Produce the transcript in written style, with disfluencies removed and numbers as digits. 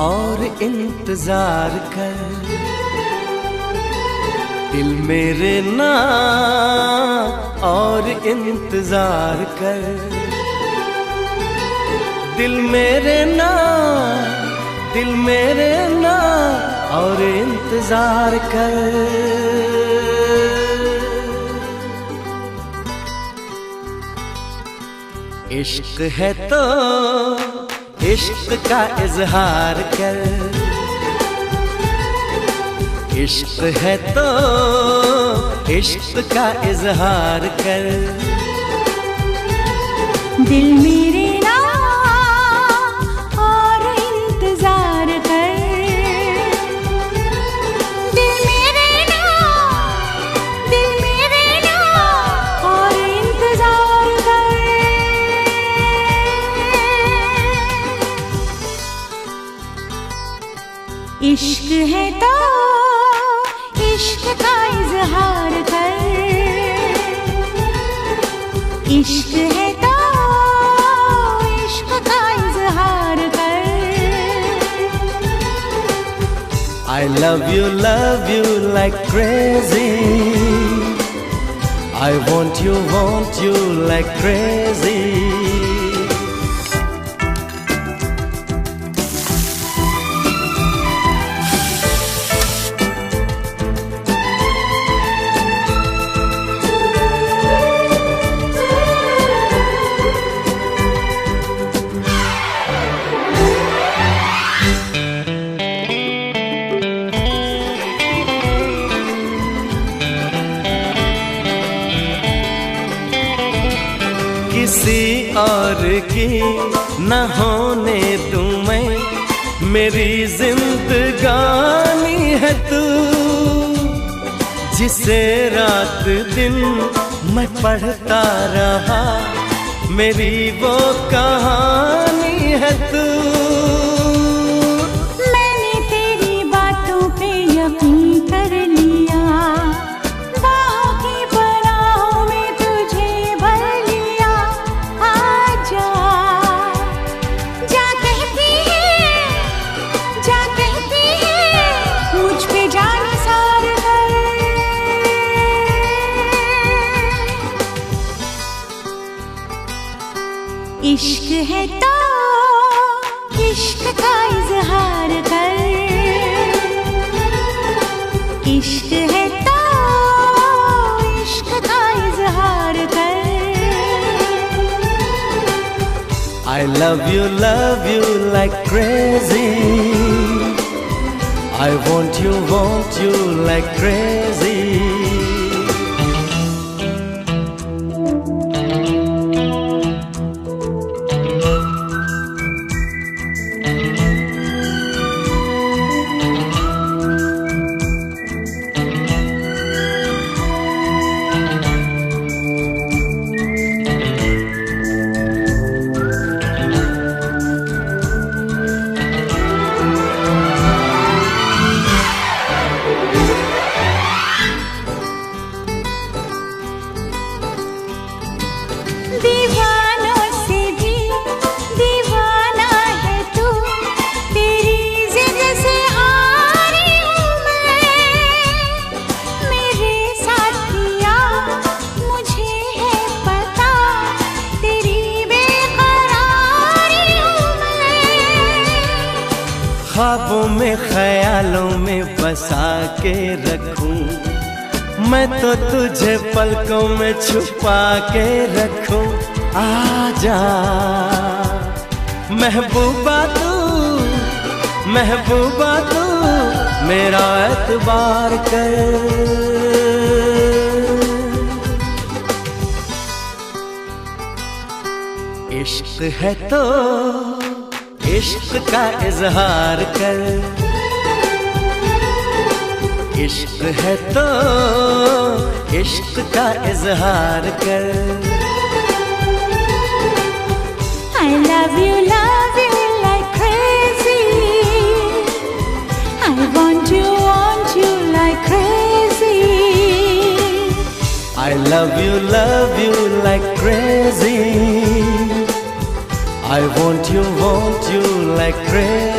और इंतजार कर, दिल मेरे ना और इंतजार कर, दिल मेरे ना और इंतजार कर। इश्क है तो इश्क का इजहार कर, इश्क है तो इश्क का इजहार कर, दिल मेरे ना और इंतजार कर, दिल मेरे ना और इंतजार कर। इश्क है तो इश्क का इजहार कर, इश्क है तो इश्क का इजहार कर। I love you like crazy, I want you like crazy। किसी और की न होने दूं मैं, मेरी जिंदगानी है तू, जिसे रात दिन मैं पढ़ता रहा, मेरी वो कहानी है तू। मैंने तेरी बातों पे यकीन कर लिया, इश्क है तो इश्क का इजहार कर, इश्क है तो इश्क का इजहार कर। I love you like crazy, I want you like crazy। दीवानों से भी दीवाना है तू, तेरी जिद से हारी हूँ मैं, मेरे साथिया मुझे है पता, तेरी बेकरारी हूँ मैं। ख्वाबों में ख्यालों में बसा के रखूं मैं तो तुझे पलकों में छुपा के रखूं। आजा महबूबा तू मेरा एतबार कर। इश्क है तो इश्क का इजहार कर, इश्क है तो इश्क का इजहार कर। I love you like crazy, I want you like crazy। I love you like crazy, I want you like crazy।